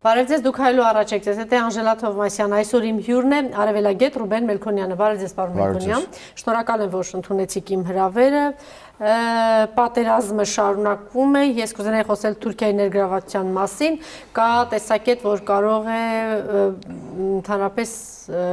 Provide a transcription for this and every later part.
Բարև ձեզ, դուք հայլու առաջ եք ձեզ, հետե Անժելա Թովմասյան, այսօր իմ հյուրն է արևելագետ Ռուբեն Մելքոնյանը, բարև ձեզ պարոն Մելքոնյան, շնորհակալ եմ, որ ընդունեցիք իմ հրավերը, պատերազմը շարունակվում է, ես կուզենայի խոսել Թուրքիայի ներգրավվածության մասին, կա տեսակետ, որ կարող է ընդհանրապես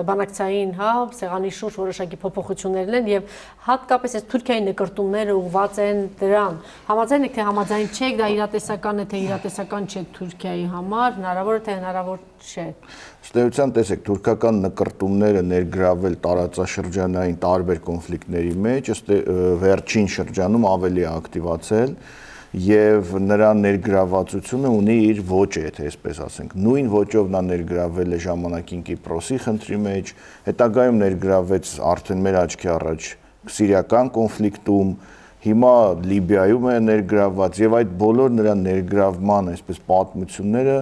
բանակցային սեղանի շուրջ որոշակի փոփոխություններ լինեն եւ հատկապես այս Թուրքիայի նկրտումները ուղղված են դրան։ Համաձայն եք թե համաձայն չեք, դա իրատեսական է թե իրատեսական չէ Թուրքիայի համար, հնարավոր է թե հնարավոր չէ։ Ըստ էության, տեսեք, թուրքական նկրտումները ներգրավել տարածաշրջանային տարբեր կոնֆլիկտների մեջ, ըստ վերջին շրջանում ավելի ակտիվացել եւ նրա ներգրավվածությունը ունի իր ոճը, եթե այսպես ասենք։ Նույն ոճով նա ներգրավել է ժամանակին Կիպրոսի խնդրի մեջ, հետագայում ներգրավեց արդեն մեր աչքի առաջ սիրիական կոնֆլիկտում, հիմա Լիբիայում է ներգրավված եւ այդ բոլոր նրա ներգրավման այսպես պատմությունները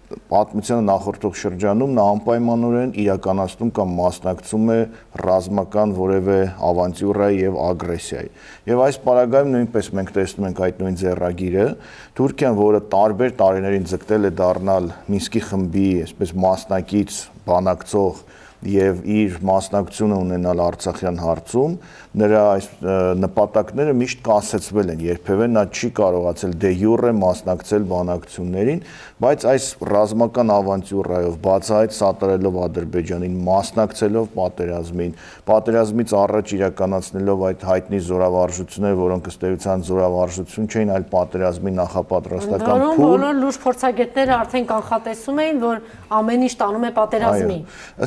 պատմությանը նախորդող շրջանում նա անպայմանորեն իրականացնում կամ մասնակցում է ռազմական որևէ ավանտյուրայի եւ ագրեսիայի։ Եվ այս պարագայում նույնպես մենք տեսնում ենք այդ նույն ձեռագիրը, Թուրքիան, որը տարբեր տարիներին ձգտել է դառնալ Մինսկի խմբի այսպես մասնակից բանակցող եւ իր մասնակցությունը ունենալ Արցախյան հարցում, նրա այս նպատակները միշտ կասեցվել են, երբևէ նա չի կարողացել դե յուրե մասնակցել բանակցություններին, բայց այս ռազմական ավանտյուրայով, բացահայտ սատարելով Ադրբեջանին, մասնակցելով պատերազմից առաջ իրականացնելով այդ հայտնի զորավարժությունները, որոնք ըստ էության զորավարժություն չէին, այլ պատերազմի նախապատրաստական փուլ։ Բոլոր լուրջ փորձագետները արդեն կանխատեսում էին, որ ամեն ինչ տանում է պատերազմի։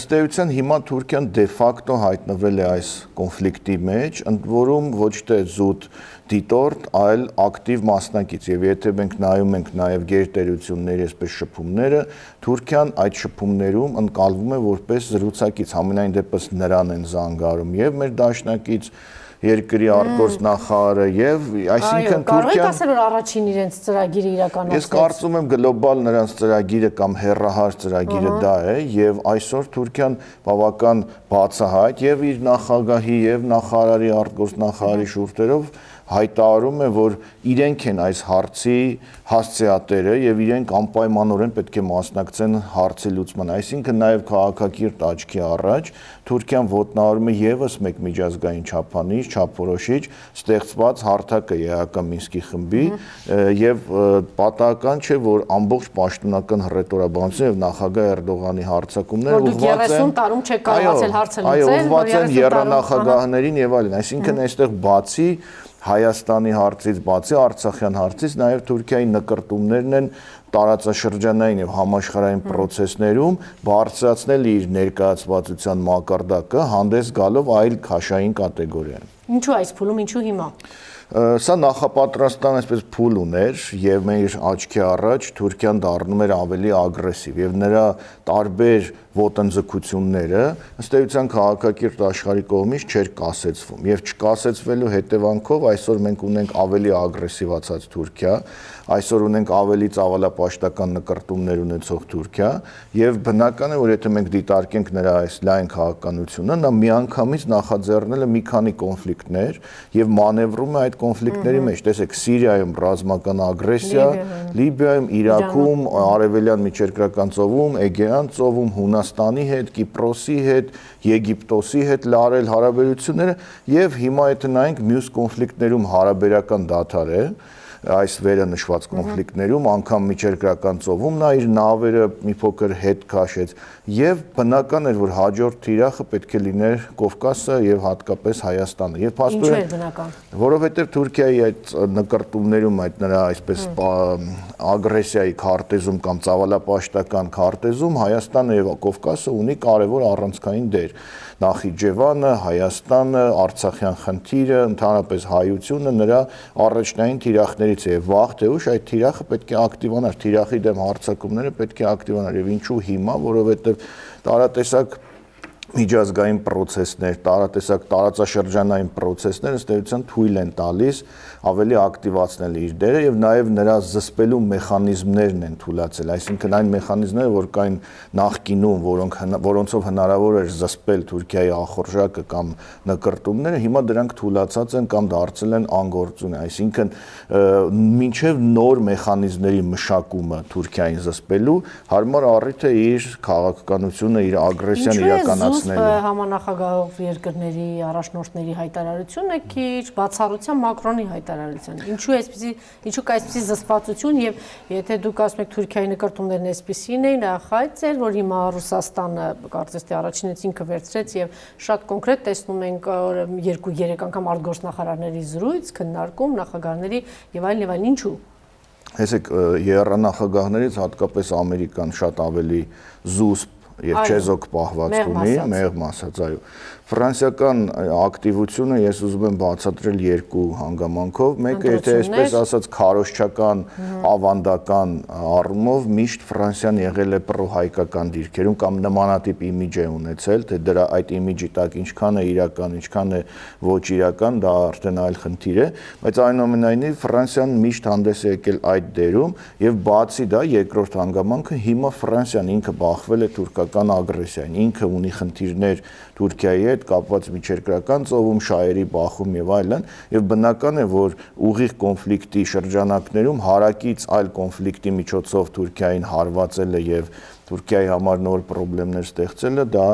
Ըստ էության հիմա Թուրքիան դե ֆակտո հայտնվել է այս կոնֆլիկտի մեջ, ընդ որում ոչ թե զուտ դիտորդ, այլ ակտիվ մասնակից, եւ եթե մենք նայում ենք նաեւ գերտերությունների այսպես շփումները, Թուրքիան այդ շփումներում ընկալվում է որպես զրուցակից, համենայն դեպս նրան են զանգարում եւ մեր դաշնակից երկրի արտգործնախարարը եւ այսինքն Կարող եք ասել, որ առաջին իրենց ծրագիրը իրականացրեց։ Ես կարծում եմ գլոբալ նրանց ծրագիրը կամ հեռահար ծրագիրը դա է եւ այսօր Թուրքիան բավական բացահայտ եւ իր նախագահի եւ նախարարի արտգործնախարարի շուրթերով հայտարարում է, որ իրենք են այս հարցի հասցեատերը եւ իրենք անպայմանորեն պետք է մասնակցեն հարցի լուծման։ Այսինքն նաեւ քաղաքակիրթ աչքի առաջ Թուրքիան ոտնահարում է եւս մեկ միջազգային չափանիշ, չափորոշիչ ստեղծված հարթակը ԵԱՀԿ Մինսկի խմբի եւ պատահական չէ, որ ամբողջ պաշտոնական հռետորաբանությունը եւ նախագահ Էրդողանի հարձակումները ուղղված են 30 տարում չեք կարողացել հարցը լուծել, ուղղված են եռանախագահներին եւ այլն, այսինքն այստեղ բացի Հայաստանի հարցից, բացի Արցախյան հարցից, նաև Թուրքիայի նկրտումներն են տարածաշրջանային եւ համաշխարհային process-ներում բարձրացնել իր ներկայացվածության մակարդակը, հանդես գալով այլ քաշային կատեգորիա։ Ինչու այս փուլում, ինչու հիմա։ Սա նախապատրաստական այսպես փուլ ուներ եւ մեր աչքի առաջ Թուրքիան դառնում էր ավելի ագրեսիվ եւ նրա տարբեր ոտնձգությունները ըստ էության քաղաքակիրթ աշխարհի կողմից չէր կասեցվում եւ չկասեցվելու հետևանքով այսօր մենք ունենք ավելի ագրեսիվացած Թուրքիա, այսօր ունենք ավելի ծավալապաշտական նկրտումներ ունեցող Թուրքիա եւ բնական է, որ եթե մենք դիտարկենք նրա այս լայն քաղաքականությունը, նա միանգամից նախաձեռնել է մի քանի կոնֆլիկտներ եւ մանևրում է այդ կոնֆլիկտների մեջ, տեսեք, Սիրիայում ռազմական ագրեսիա, Լիբիայում, Իրաքում, Արևելյան Միջերկրական ծովում, Էգեյան ծովում, Հունաստանի հետ, Կիպրոսի հետ, Եգիպտոսի հետ լարել հարաբերությունները եւ հիմա եթե նայենք մյուս կոնֆլիկտներում հարաբերական դադար է այս վերը նշված կոնֆլիկտներում, անգամ միջերկրական ծովում նա իր նավերը մի փոքր հետ քաշեց եւ բնական էր, որ հաջորդ թիրախը պետք է լիներ Կովկասը եւ հատկապես Հայաստանը։ Եւ Ինչու է բնական։ Որովհետեւ Թուրքիայի այդ նկրտումներում, այդ նրա այսպես ագրեսիայի քարտեզում կամ ծավալապաշտական քարտեզում Հայաստանը եւ Կովկասը ունի կարեւոր առանցքային դեր։ Նախիջևանը, Հայաստանը, Արցախյան խնդիրը, ընդհանրապես հայությունը նրա առաջնային թիրախներից է։ Վաղ թե ուշ այդ թիրախը պետք է ակտիվանար, թիրախի դեմ հարձակումները պետք է ակտիվանար եւ ինչու հիմա, որովհետեւ տարատեսակ միջազգային process-ներ, տարատեսակ տարածաշրջանային process-ներ ըստ էության թույլ են տալիս ավելի ակտիվացնել իր դերը եւ նաեւ նրա զսպելու մեխանիզմներն են թույլատրել, այսինքն այն մեխանիզմները, որ կային նախկինում, որոնցով հնարավոր էր զսպել Թուրքիայի ախորժակը կամ նկրտումները, հիմա դրանք թույլացած են կամ դարձել են անգործուն, այսինքն մինչեւ նոր մեխանիզմների մշակումը Թուրքիային զսպելու հարմար առիթ է իր քաղաքականությունը, իր ագրեսիան իրականացնել Համանախագահող երկրների առաջնորդների հայտարարությունը քիչ բացառությամբ Մակրոնի հայտարարության։ Ինչու կա այսպիսի զսպվածություն եւ եթե դուք ասում եք Թուրքիայի նկարտումներն այսպիսին էին, նախայց էր, որ հիմա Ռուսաստանը կարծես թե առաջինից ինքը վերցրեց եւ շատ կոնկրետ տեսնում ենք 2-3 անգամ արտգործնախարարների զրույց, քննարկում նախագահների եւ այլն, ինչու։ Տեսեք, ԵՌ-նախագահներից հատկապես Ամերիկան շատ ավելի զուսպ եւ չեզոք պահված ունի, մեղմ ասած, այո։ Ֆրանսիական ակտիվությունը ես ուզում եմ բացատրել երկու հանգամանքով։ Մեկը, եթե այսպես ասած քարոզչական, ավանդական առումով միշտ Ֆրանսիան եղել է պրոհայկական դիրքերում կամ նմանատիպ իմիջ է ունեցել, թե դրա այդ իմիջի տակ ինչքան է իրական, ինչքան է ոչ իրական, դա արդեն այլ խնդիր է, բայց այնուամենայնիվ Ֆրանսիան միշտ հանդես է եկել այդ դերում եւ բացի դա երկրորդ հանգամանքը հիմա Ֆրանսիան ինքը բախվել է թուրքական ագրեսիային, ինքը ունի խնդիրներ Թուրքիայի հետ կապված միջերկրական ծովում, շահերի բախում եւ այլն, եւ բնական է, որ ուղիղ կոնֆլիկտի շրջանակներում հարակից այլ կոնֆլիկտի միջոցով Թուրքիային հարվածելը եւ Թուրքիայի համար նոր խնդիրներ ստեղծելը դա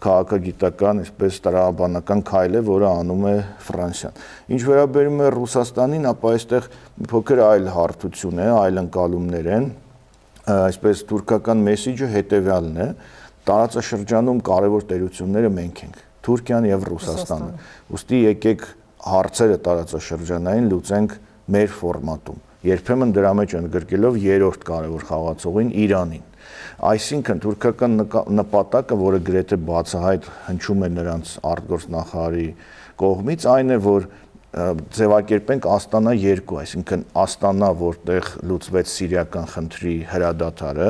քաղաքագիտական, այսպես տրամաբանական քայլ է, որը անում է Ֆրանսիան։ Ինչ վերաբերում է Ռուսաստանին, ապա այստեղ մի փոքր այլ հարթություն է, այլ ընկալումներ են, այսպես թուրքական մեսիջը հետեւյալն է. տարածաշրջանում կարևոր տերությունները մենք ենք, Թուրքիան եւ Ռուսաստանը։ Ուստի եկեք հարցերը տարածաշրջանային լուծենք մեր ֆորմատում։ Երբեմն դրա մեջ ընդգրկելով երրորդ կարևոր խաղացողին Իրանին։ Այսինքն թուրքական նպատակը, որը գրեթե բացահայտ հնչում է նրանց արտգործնախարարի կողմից, այն է, որ ձևակերպենք Աստանա 2, այսինքն Աստանա, որտեղ լուծվեց սիրիական խնդրի հրադադարը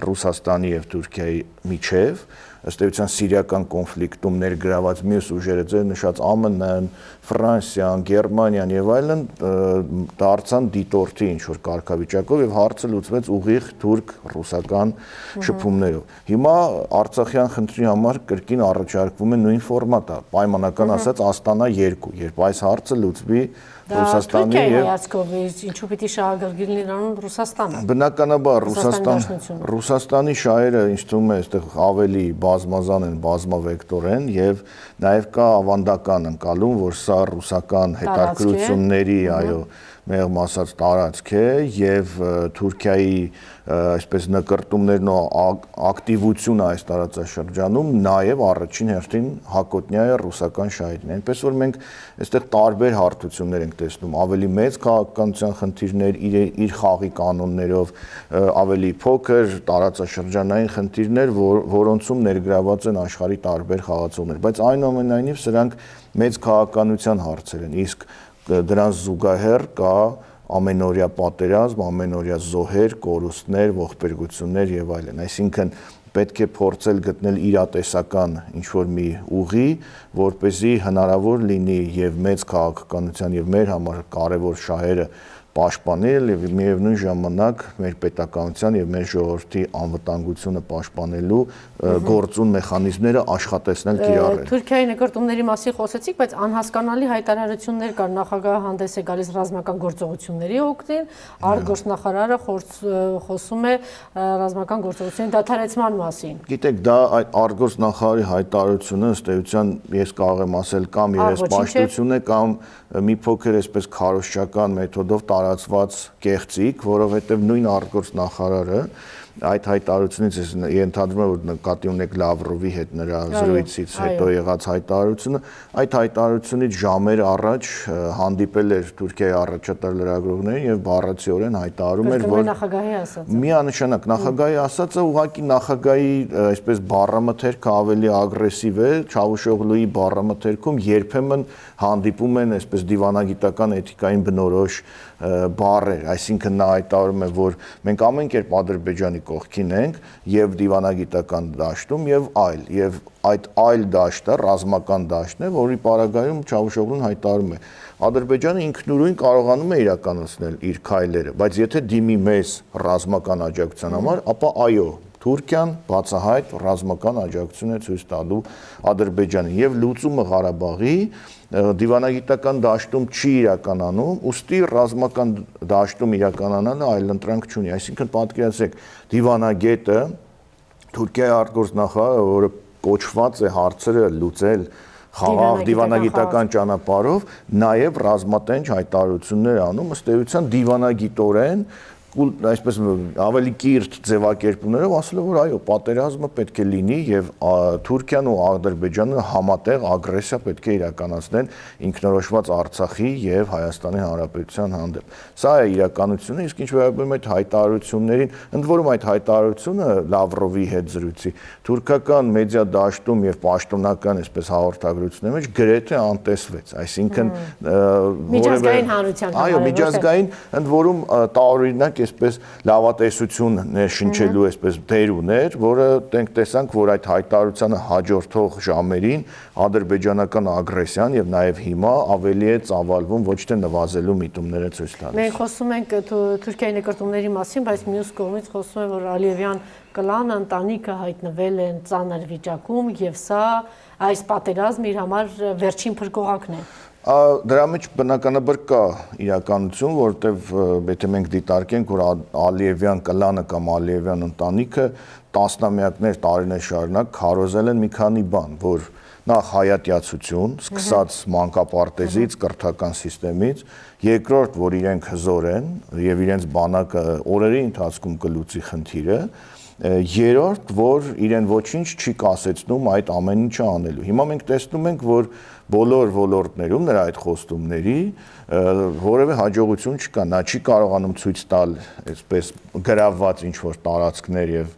Ռուսաստանի եւ Թուրքիայի միջև, ըստ էության սիրիական կոնֆլիկտում ներգրաված մյուս ուժերը, ձեր նշած ԱՄՆ-ն, Ֆրանսիան, Գերմանիան եւ այլն դարձան դիտորդի ինչ որ կարգավիճակով եւ հարցը լուծվեց ուղիղ թուրք-ռուսական շփումներով։ Հիմա Արցախյան խնդրի համար կրկին առաջարկվում է նույն ֆորմատը, պայմանական ասած Աստանա 2, երբ այս հարցը լուծվի Ռուսաստանի եւ ինչու պիտի շահագրգիռ լինեն Ռուսաստանը։ Բնականաբար Ռուսաստանի շահերը ինձ թվում է այստեղ ավելի բազմազան են, բազմավեկտոր են եւ նաեւ կա ավանդական ընկալում, որ սա ռուսական հետաքրությունների, այո, մեղմ ասած տարածք է եւ Թուրքիայի այսպես նկարտումներն ու ակտիվությունը այս տարածաշրջանում նաեւ առաջին հերթին հակոտնյա է ռուսական շահերին։ Այնպես որ մենք այստեղ տարբեր հարթություններ ենք տեսնում, ավելի մեծ քաղաքականության խնդիրներ իր խաղի կանոններով, ավելի փոքր տարածաշրջանային խնդիրներ, որոնցում ներգրաված են աշխարհի տարբեր խաղացողներ, բայց այնուամենայնիվ սրանք մեծ քաղաքականության հարցեր են, իսկ դրանց զուգահեռ կա ամենօրյա պատերազմ, ամենօրյա զոհեր, կորուստներ, ողբերգություններ եւ այլն։ Այսինքն պետք է փորձել գտնել իրատեսական ինչ-որ մի ուղի, որպեսզի հնարավոր լինի եւ մեծ քաղաքականության եւ մեր համար կարեւոր շահերը պաշտպանել եւ միևնույն ժամանակ մեր պետականության եւ մեր ժողովրդի անվտանգությունը պաշտպանելու գործուն մեխանիզմները աշխատեցնել կիրառել։ Թուրքիայի նկարտումների մասին խոսեցիք, բայց անհասկանալի հայտարարություններ կար, նախագահը հանդես է գալիս ռազմական գործողությունների օգտին, արտգործնախարարը խոսում է ռազմական գործողությունների դադարեցման մասին։ Գիտեք, դա այդ արտգործնախարարի հայտարարությունը ըստ էության ես կարող եմ ասել կամ երեսպաշտություն է կամ մի փոքր այսպես քարոզչական մեթոդով տարածված կեղծիք, որովհետև նույն արտգործնախարարը այդ հայտարարությունից ենթադրում է, որ նկատի ունեք Լավրովի հետ նրա զրույցից հետո եղած հայտարարությունը, այդ հայտարարությունից ժամեր առաջ հանդիպել էր Թուրքիայի առաջատար լրագրողներին եւ բառացիորեն հայտարարում էր, որ միանշանակ նախագահի ասածը ուղղակի նախագահի այսպես բառամթերքը ավելի ագրեսիվ է, Չավուշօղլուի բառամթերքում երբեմն հանդիպում են այսպես դիվանագիտական էթիկային բնորոշ բառեր, այսինքն նա հայտարարում է, որ մենք ամեն կերպ Ադրբեջանի կողքին ենք եւ դիվանագիտական դաշտում եւ այդ այլ դաշտը ռազմական դաշտն է, որի պարագայում Չավուշօղլուն հայտարարում է Ադրբեջանը ինքնուրույն կարողանում է իրականացնել իր քայլերը, բայց եթե դիմի մեզ ռազմական աջակցության համար, ապա այո, Թուրքիան բացահայտ ռազմական աջակցություն է ցույց տալու Ադրբեջանին եւ լուծումը Ղարաբաղի դիվանագիտական դաշտում չի իրականանում, ուստի ռազմական դաշտում իրականանալը այլընտրանք չունի, այսինքն պատկերացրեք դիվանագետը Թուրքիայի արտգործնախարարը, որը կոչված է հարցերը լուծել խաղաղ դիվանագիտական ճանապարհով, նաև ռազմատենչ հայտարարություններ անում, ըստ էության դիվանագիտորեն այսպես ավելի կիրթ ձևակերպումներով ասել որ այո, պատերազմը պետք է լինի եւ Թուրքիան ու Ադրբեջանը համատեղ ագրեսիա պետք է իրականացնեն ինքնորոշված Արցախի եւ Հայաստանի Հանրապետության հանդեպ։ Սա է իրականությունը, իսկ ինչ վերաբերում է այդ հայտարարություններին, ընդ որում այդ հայտարարությունը Լավրովի հետ զրույցի թուրքական մեդիա դաշտում եւ պաշտոնական այսպես հաղորդագրությունների մեջ գրեթե անտեսվեց, այսինքն միջազգային հանրության այո, միջազգային ընդ որում տարօրինակ այսպես լավատեսություն ներշնչելու այսպես դեր ուներ, որը մենք տեսանք, որ այդ հայտարարությանը հաջորդող ժամերին ադրբեջանական ագրեսիան եւ նաեւ հիմա ավելի է ծավալվում ոչ թե նվազելու միտումները ցույց տալիս։ Մենք խոսում ենք Թուրքիայի նկարտումների մասին, բայց մյուս կողմից խոսում է, որ Ալիևյան կլանը ընտանիքը հայտնվել են ծանր վիճակում եւ սա այս պատերազմը իր համար վերջին փրկողակն է։ Դրա մեջ բնականաբար կա իրականություն, որովհետև եթե մենք դիտարկենք, որ Ալիևյան կլանը կամ Ալիևյան ընտանիքը տասնամյակներ, տարիներ շարունակ քարոզել են մի քանի բան, որ նախ հայատյացություն, սկսած մանկապարտեզից, կրթական համակարգից, երկրորդ, որ իրենք հզոր են եւ իրենց բանակը օրերի ընթացքում կլուծի խնդիրը, երրորդ, որ իրեն ոչինչ չի կասեցնում այդ ամեն ինչը անելու։ Հիմա մենք տեսնում ենք, որ բոլոր ոլորտներում նրա այդ խոստումների որևէ հաջողություն չկա, նա չի կարողանում ցույց տալ այսպես գրավված ինչ-որ տարածքներ եւ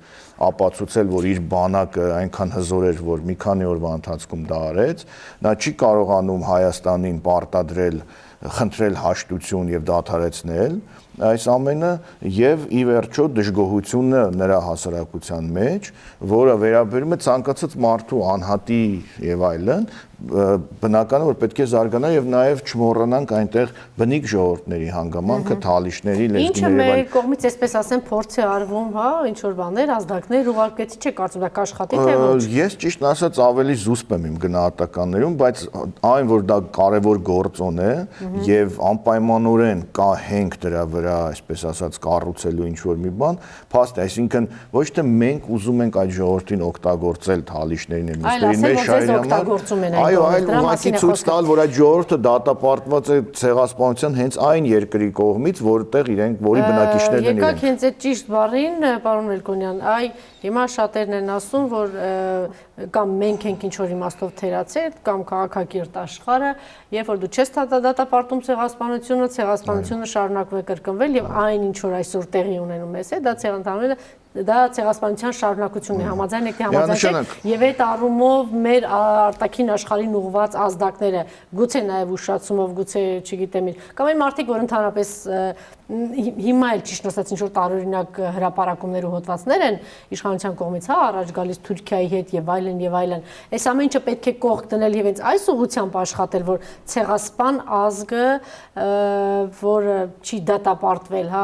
ապացուցել, որ իր բանակը այնքան հզոր էր, որ մի քանի օրվա ընթացքում դա արեց, նա չի կարողանում Հայաստանին պարտադրել, խնդրել հաշտություն եւ դադարեցնել այս ամենը եւ ի վերջո դժգոհությունը նրա հասարակության մեջ, որը վերաբերում է ցանկացած մարդու անհատի եւ այլն, բնական է որ պետք է զարգանա եւ նաեւ չմոռանանք այնտեղ բնիկ ժողովուրդների հանգամանքը, թալիշների, լեզգիների եւ այլն։ Ինչը մեր կողմից այսպես ասեմ փորձ է արվում, հա, ինչ որ բաներ, ազդակներ ուղարկեցի, չէ՞ կարծում եք աշխատի թե ոչ։ Ես ճիշտ ասած ավելի զուսպ եմ իմ գնահատականներում, բայց այն որ դա կարևոր գործոն է եւ անպայմանորեն կա հենք դրա վրա, այսպես ասած, կառուցելու ինչ որ մի բան, փաստ է, այսինքն ոչ թե մենք ուզում ենք այդ ժողովրդին օգտագործել թալիշներին եւ մյուսների մեջ շահերամար, այո, այլ ուղղակի ցույց տալ, որ այդ ժողովուրդը դատապարտված է ցեղասպանության հենց այն երկրի կողմից, որտեղ իրենք, որի բնակիչներն են իրենք։ Եկաք հենց այդ ճիշտ բառին, պարոն Մելքոնյան, հիմա շատերն են ասում, որ կամ մենք ենք ինչ որ իմաստով թերացել, կամ քաղաքակիրթ աշխարհը, երբ որ դու չես դատապարտում ցեղասպանությունը շարունակվում է կրկնվել եւ այն ինչ որ այսօր տեղի ունենում է, դա ցեղասպանության շարունակությունն է, համաձայն եք թե համաձայն չեք, եւ այդ առումով մեր արտաքին աշխարհին ուղղված ազդակները, գուցե նաեւ ուշացումով, գուցե, չգիտեմ, կամ այն մարդիկ, որ ընդհանրապես հիմա էլ ճիշտ ասած ինչ որ տարօրինակ հրապարակումներ ու հոդվածներ են իշխանության կողմից, հա, առաջ գալիս Թուրքիայի հետ եւ այլն եւ այլն։ Այս ամեն ինչը պետք է կողք դնել եւ հենց այս ուղղությամբ աշխատել, որ ցեղասպան ազգը, որը չի դատապարտվել, հա,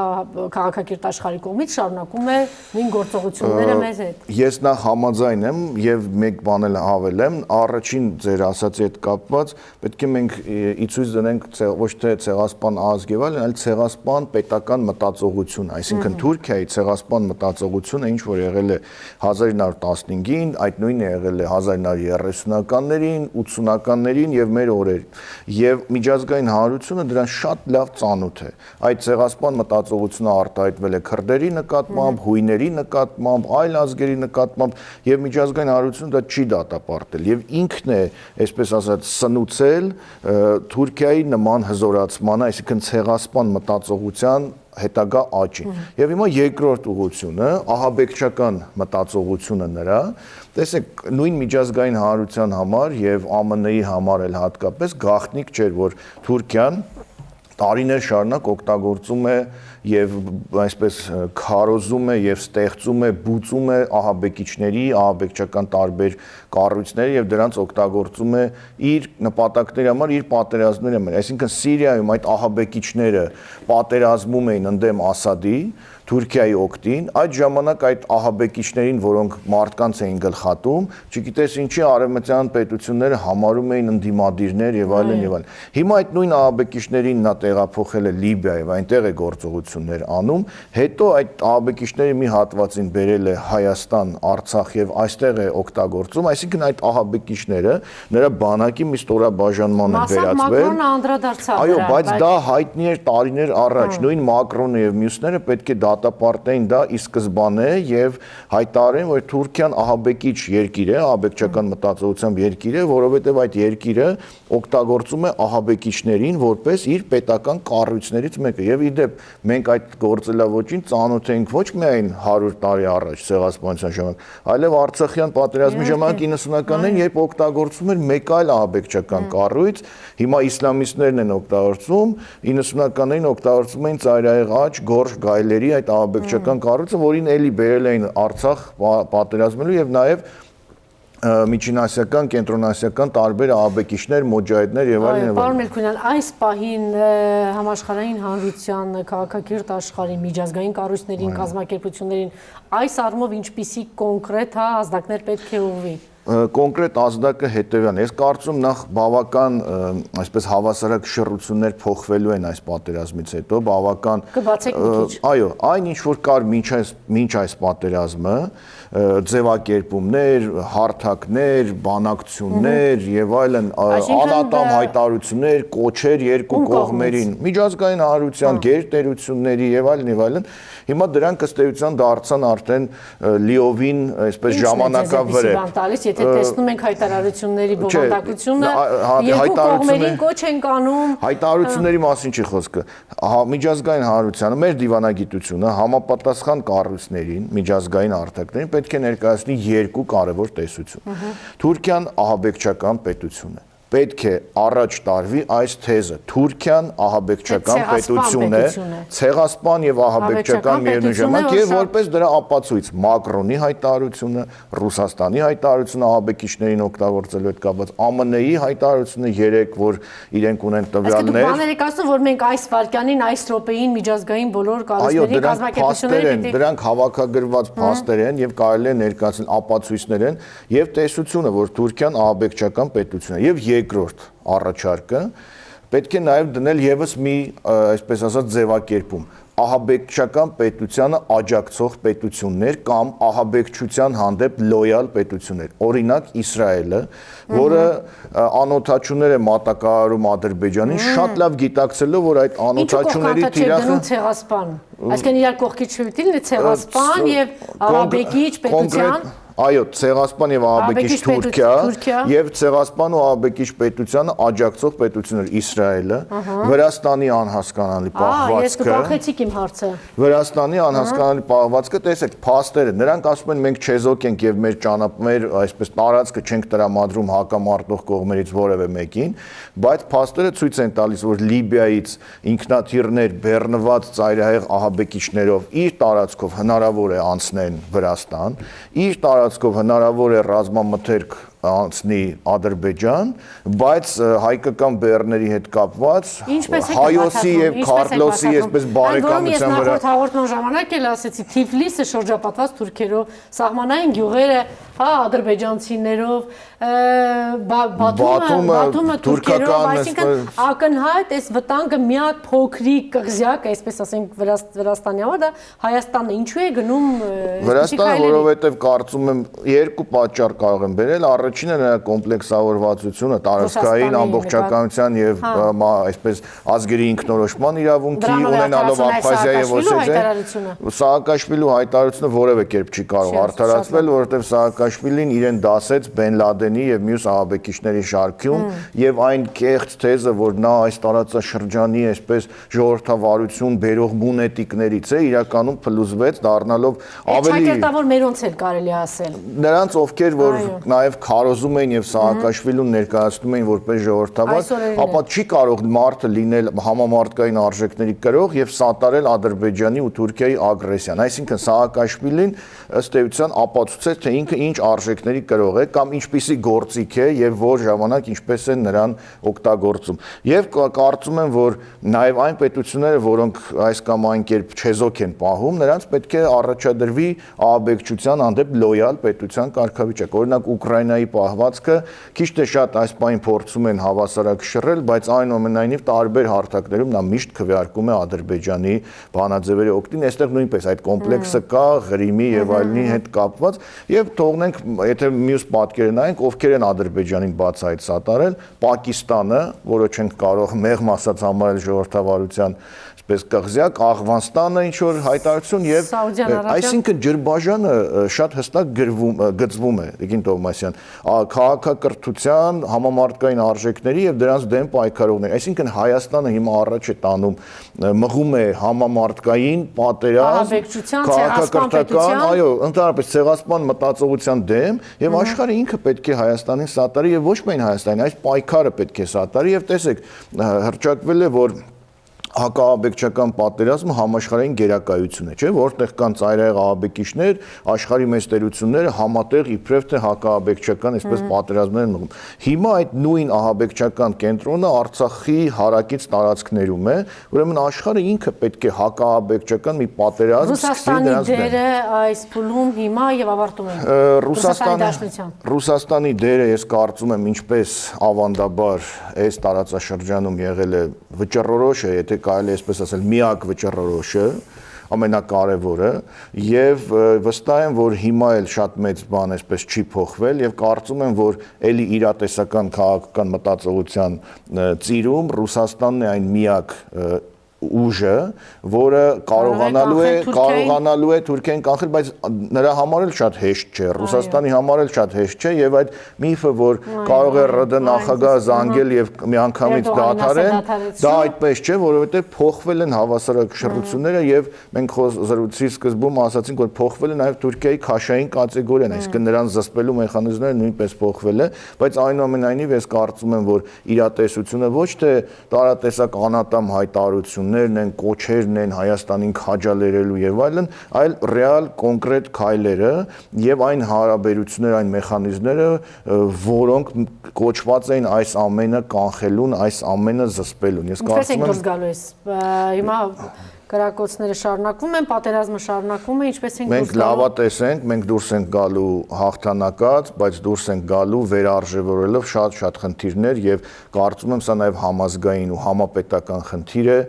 քաղաքակիրթ աշխարհի կողմից շարունակում է նույն գործողությունները մեզ հետ։ Ես նախ համաձայն եմ եւ մեկ բան էլ հավելեմ, առաջին ձեր ասացի հետ կապված, պետք է մենք ի ցույց դնենք ոչ թե ցեղասպան ազգ եւ այլն, այլ ցեղասպան պետական մտածողություն, այսինքն Թուրքիայի ցեղասպան մտածողությունը ինչ որ եղել է 1915-ին, այդ նույնը եղել է 1930-ականներին, 80-ականներին եւ մեր օրերին։ Եվ միջազգային հանրությունը դրան շատ լավ ծանոթ է։ Այդ ցեղասպան մտածողությունը արտահայտվել է քրդերի նկատմամբ, հույների նկատմամբ, այլ ազգերի նկատմամբ եւ միջազգային հանրությունը դա չի դատապարտել եւ ինքն է, այսպես ասած, սնուցել Թուրքիայի նման հզորացմանը, այսինքն ցեղասպան մտածողության հետագա աճին։ Եվ հիմա երկրորդ ուղղությունը, ահաբեկչական մտածողությունը նրա, տեսեք, նույն միջազգային հանրության համար եւ ԱՄՆ-ի համար էլ հատկապես գաղտնիք չէր, որ Թուրքիան տարիներ շարունակ օգտագործում է եւ այսպես քարոզում է եւ ստեղծում է, բուծում է ահաբեկիչների, ահաբեկչական տարբեր կառույցների եւ դրանց օգտագործում է իր նպատակների համար, իր պատերազմների համար։ Այսինքն Սիրիայում այդ ահաբեկիչները պատերազմում էին ընդդեմ Ասադի, Թուրքիայի օգտին, այդ ժամանակ այդ ահաբեկիչներին, որոնք մարդկանց էին գլխատում, չգիտես ինչի արևմտյան պետությունները համարում էին ընդդիմադիրներ եւ այլն եւ այլն։ Հիմա այդ նույն ահաբեկիչներին նա տեղափոխել է Լիբիայով, այնտեղ է գործողություններ անում, հետո այդ ահաբեկիչների մի հատվածին բերել է Հայաստան, Արցախ եւ այստեղ է օգտագործում, այսինքն այդ ահաբեկիչները նրա բանակի մի ստորաբաժանման են վերածվել։ Մակրոնը անդրադարձավ։ Այո, բայց դա հայտնի էր տարիներ առաջ, նույն Մակրոնը եւ մյուսները պետք է դատապարտեին դա ի սկզբանե եւ հայտարարեն, որ Թուրքիան ահաբեկիչ երկիր է, ահաբեկչական մտածողությամբ երկիր է, որովհետեւ այդ երկիրը օգտագործում է ահաբեկիչներին որպես իր պետական կառույցներից մեկը։ Եվ իդեպ մենք այդ գործելավոճին ծանոթ ենք ոչ միայն 100 տարի առաջ ցեղասպանության ժամանակ, այլև Արցախյան պատերազմի ժամանակ 90-ականներին, երբ օգտագործում էր մեկ այլ ահաբեկչական կառույց, հիմա իսլամիստներն են օգտագործում, 90-ականներին օգտագործում էին ծայրահեղ աճ, գորշ գայլերի այդ ահաբեկչական կառույցը, որին էլի բերել էին Արցախ պատերազմելու եւ նաեւ միջինասիական, կենտրոնասիական տարբեր ահաբեկիչներ, մոջահեդներ եւ այլն եւ այլն։ Պարոն Մելքոնյան, այս պահին համաշխարհային հանրության, քաղաքակիրթ աշխարհի, միջազգային կառույցներին, կազմակերպություններին այս առումով ինչպիսի կոնկրետ ազդակներ պետք է ուղղվի։ Կոնկրետ ազդակը հետևյալն է։ Ես կարծում նախ բավական այսպես հավասարակ շռություններ փոխվելու են այս պատերազմից հետո, բավական Կբացեք մի քիչ։ Այո, այն ինչ որ կար մինչ այս պատերազմը, ձևակերպումներ, հարթակներ, բանակցություններ եւ այլն, անատամ հայտարարություններ, կոչեր երկու կողմերին, միջազգային հանրության գերտերությունների եւ այլն, հիմա դրանք ըստ էության դարձան արդեն լիովին այսպես ժամանակավրեպ։ Եթե տեսնում ենք հայտարարությունների բովանդակությունը, երկու կողմերին կոչ են անում։ Հայտարարությունների մասին չի խոսքը։ Միջազգային հանրությանը, մեր դիվանագիտությունը համապատասխան կառույցներին, միջազգային արտակներին պետք է ներկայացնի երկու կարևոր տեսություն։ Թուրքիան ահաբեկչական պետություն է։ Պետք է առաջ տարվի այս թեզը. Թուրքիան ահաբեկչական պետություն է, ցեղասպան եւ ահաբեկչական միևնույն ժամանակ եւ որպես դրա ապացույց Մակրոնի հայտարարությունը, Ռուսաստանի հայտարարությունը ահաբեկիչներին օգտագործելու հետ կապված, ԱՄՆ-ի հայտարարությունը 3, որ իրենք ունեն տվյալներ։ Բաներ եք ասում, որ մենք այս վարքյանին, այս րոպեին միջազգային բոլոր կառույցների կազմակերպությունների դրանք հավաքագրված փաստեր են եւ կարելի է ներկայացնել ապացույցներ են եւ տեսությունը, որ Թուրքիան ահաբեկչական պետություն է եւ երկրորդ առաջարկը պետք է նաև դնել եւս մի այսպես ասած ձևակերպում ահաբեկչական պետությանը աջակցող պետություններ կամ ահաբեկչության հանդեպ լոյալ պետություններ, օրինակ Իսրայելը, որը անօթաչուներ է մատակարարում Ադրբեջանին, շատ լավ գիտակցելով, որ այդ անօթաչուների թիրախը ցեղասպան, այսինքն իրար կողքի չլինի ցեղասպան եւ ահաբեկիչ պետության Այո, ցեղասպան եւ ահաբեկիչ Թուրքիա եւ ցեղասպան ու ահաբեկիչ պետությանը աջակցող պետություններ Իսրայելը, Վրաստանի անհասկանալի պահվածքը։ Ես կփոխեցիք իմ հարցը։ Վրաստանի անհասկանալի պահվածքը, տեսեք, փաստերը, նրանք ասում են մենք չեզոք ենք եւ մեր ճանապարհներ, այսպես տարածքը չենք տրամադրում հակամարտող կողմերից որևէ մեկին, բայց փաստերը ցույց են տալիս, որ Լիբիայից ինքնաթիռներ բեռնված ծայրահեղ ահաբեկիչներով իր տարածքով հնարավոր է անցնեն Վրաստան, իր տարածքով հնարավոր է ռազմամթերք անցնի Ադրբեջան, բայց հայկական բեռների հետ կապված հայոսի եւ քարտլոսի այսպես բարեկամության վրա։ Ես հաղորդման ժամանակ էլ ասեցի, Թիֆլիսը շրջապատված թուրքերով, սահմանային գյուղերը, ադրբեջանցիներով, Բաթումը թուրքերով, այսինքն ակնհայտ այս վտանգը միակ փոքրիկ կղզյակ, այսպես ասենք Վրաստանի համար, դա Հայաստանն ինչու է գնում Վրաստանը, որովհետեւ կարծում եմ երկու պատճառ կարող են բերել, առաջինը նրա կոմպլեքսավորվածությունը տարածքային ամբողջականության եւ այսպես ազգերի ինքնորոշման իրավունքի ունենալով Աբխազիա եւ Օսեթիա Սաակաշվիլու հայտարարությունը որևէ կերպ չի կարող արդարացվել, որովհետեւ Սաակաշվիլին իրեն դասեց Բեն Լադենի եւ մյուս ահաբեկիչների շարքում եւ այն կեղծ թեզը, որ նա այս տարածաշրջանի այսպես ժողովրդավարություն բերող մունետիկներից է, իրականում փլուզվեց, դառնալով ավելի Ճակերտավոր մերոնց էլ կարելի ասել։ Նրանց ովքեր որ նաեւ քարոզում էին եւ Սաակաշվիլուն ներկայացնում էին որպես ժողովրդավար, ապա չի կարող մարդը լինել համամարտկային արժեքների կրող եւ սատարել Ադրբեջանի ու Թուրքիայի ագրեսիան։ Այսինքն Սաակաշվիլին ըստ էության ապացուցեց, թե ինքը ինչ արժեքների կրող է կամ ինչպիսի գործիք է եւ որ ժամանակ ինչպես են նրան օգտագործում։ Եվ կարծում եմ, որ նաեւ այն պետությունները, որոնք այս կամ այն կերպ չեզոք են պահում, նրանց պետք է առաջադրվի ահաբեկչության հանդեպ լոյալ պետության կարգավիճակ։ Օրինակ Ուկրաինայի պահվածքը քիչ թե շատ այս պայն փորձում են հավասարակշռել, բայց այնուամենայնիվ տարբեր հարթակներում նա միշտ քվեարկում է Ադրբեջանի բանաձևերի օգտին, այստեղ նույնպես այդ կոմպլեքսը կա Ղրիմի եւ այլնի հետ կապված, եւ թողնենք, եթե մյուս պատկերը նայենք, ովքեր են Ադրբեջանին բացահայտ սատարել, Պակիստանը, որը չենք կարող մեղմ ասած համարել ժողովրդավարության պես կղզյակ, Աղվանստանը ինչ որ հայտարարություն եւ այսինքն Ջրբաժանը շատ հստակ գծվում է Տիկին Տովմասյան քաղաքակրթության, համամարտկային արժեքների եւ դրանց դեմ պայքարողների, այսինքն Հայաստանը հիմա առաջ է տանում, մղում է համամարտկային պատերազմ, քաղաքակրթական, այո, ընդհանրապես ցեղասպան մտածողության դեմ եւ աշխարհը ինքը պետք է Հայաստանին սատարի եւ ոչ միայն Հայաստանին, այս պայքարը պետք է սատարի եւ տեսեք հրճակվել է որ հակաահաբեկչական պատերազմը համաշխարհային գերակայություն է, չէ՞, որտեղ կան ծայրահեղ ահաբեկիչներ, աշխարհի մեծ տերությունները համատեղ իբրև թե հակաահաբեկչական այսպես պատերազմներ են մղում։ Հիմա այդ նույն ահաբեկչական կենտրոնը Արցախի հարակից տարածքներում է, ուրեմն աշխարհը ինքը պետք է հակաահաբեկչական մի պատերազմ սկսի դրանց դեմ։ Ռուսաստանի դերը այս փուլում հիմա եւ ավարտում են։ Ռուսաստանի դերը ես կարծում եմ ինչպես ավանդաբար այս տարածաշրջանում եղել է վճռորոշ է, եթե կարելի է այսպես ասել, միակ վճռորոշը, ամենակարևորը եւ վստահ եմ, որ հիմա էլ շատ մեծ բան այսպես չի փոխվել եւ կարծում եմ, որ ելի իրատեսական քաղաքական մտածողության ծիրում Ռուսաստանն է այն միակ ուժը, որը կարողանալու է Թուրքիային կանխել, բայց նրա համար էլ շատ հեշտ չէ, Ռուսաստանի համար էլ շատ հեշտ չէ եւ այդ միֆը, որ կարող է ՌԴ նախագահ զանգել եւ միանգամից դադարեն, դա այդպես չէ, որովհետեւ փոխվել են հավասարակշռությունները եւ մենք զրույցի սկզբում ասացինք, որ փոխվել է նաեւ Թուրքիայի քաշային կատեգորիան, այսինքն նրան զսպելու մեխանիզմները նույնպես փոխվել է, բայց այնուամենայնիվ ես կարծում եմ, որ իրատեսությունը ոչ թե տարատեսակ անատամ հայտարարություն են, կոչերն են Հայաստանին քաջալերելու եւ այլն, այլ ռեալ կոնկրետ քայլերը եւ այն հարաբերությունները, այն մեխանիզմները, որոնք կոչված էին այս ամենը կանխելուն, այս ամենը զսպելուն։ Ես կարծում եմ հիմա կրակոցները շարունակվում են, պատերազմը շարունակվում է, ինչպես ենք մենք լավատես ենք, մենք դուրս ենք գալու հաղթանակած, բայց դուրս ենք գալու վերարժևորելով շատ խնդիրներ եւ կարծում եմ սա նաեւ համազգային ու համապետական խնդիր է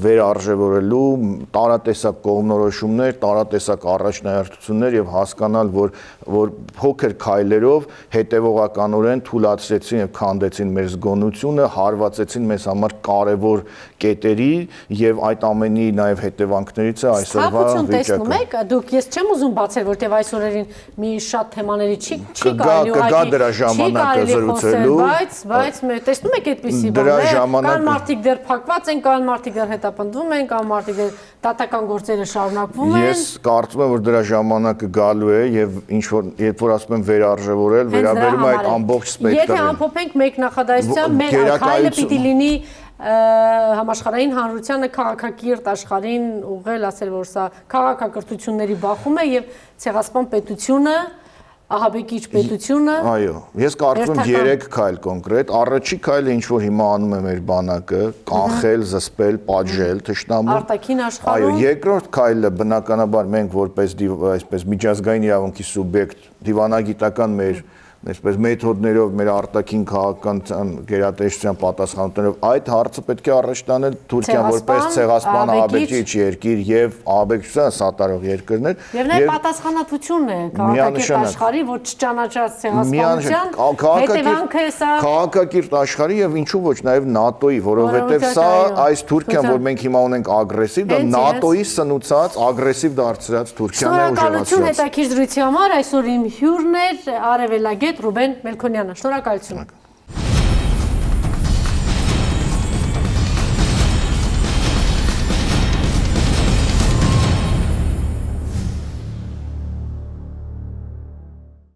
վերարժևորելու տարատեսակ կողմնորոշումներ, տարատեսակ առաջնահերթություններ եւ հասկանալ, որ փոքր քայլերով հետեւողականորեն թույլատրեցին եւ քանդեցին մեր զգոնությունը, հարվածեցին մեզ համար կարևոր կետերի եւ այդ ամենի նաև հետևանքներից է այսօրվա վիճակը։ Տեսնում եք, դուք ես չեմ ուզում բացել, որտեվ այս օրերին մի շատ թեմաների չի կարելի կգա դրա ժամանակը զրուցելու, բայց տեսնում եք այդպիսի բաներ, կան մարդիկ դեռ փակված են, կան մարդիկ դեռ հետապնդվում են, կան մարդիկ դեռ դատական գործերը շարունակվում են։ Ես կարծում եմ, որ դրա ժամանակը գալու է եւ ինչ որ երբ որ ասում եմ վերարժևորել, վերաբերում է այդ ամբողջ սպեկտրին։ Եթե ամփոփենք մեկ նախադասությամբ, մեր քայլը պիտի լինի համաշխարհային հանրությանը քաղաքակիրթ աշխարհին ուղղել, ասել, որ սա քաղաքակրթությունների բախում է եւ ցեղասպան պետությունը, ահաբեկիչ պետությունը։ Այո, ես կարծում եմ 3 քայլ կոնկրետ։ Առաջի քայլը ինչ որ հիմա անում է մեր բանակը, կանխել, զսպել, պատժել թշնամուն։ Արտաքին աշխարհում։ Այո, երկրորդ քայլը բնականաբար մենք որպես այսպես միջազգային իրավունքի սուբյեկտ դիվանագիտական մեր այսպես մեթոդներով մեր արտաքին քաղաքական գերատեսչության պատասխանատվներով այդ հարցը պետք է առաջ տանել Թուրքիան որպես ցեղասպան ահաբեկիչ երկիր եւ ահաբեկչության սատարող երկրներ եւ նաեւ պատասխանատվությունն է քաղաքակիրթ աշխարհի, որ չճանաչած ցեղասպանության հետևանքը է սա քաղաքակիրթ աշխարհի եւ ինչու ոչ նաեւ ՆԱՏՕ-ի, որովհետեւ սա այս Թուրքիան, որ մենք հիմա ունենք ագրեսիվ, դա ՆԱՏՕ-ի սնուցած ագրեսիվ դարձրած Թուրքիան է ուժեղացրած։ Շնորհակալություն հետաքրքիր զրույցի համար, այսօր իմ հյուրն էր Արևելագետ Ռուբեն Մելքոնյանը։ Շնորհակալություն։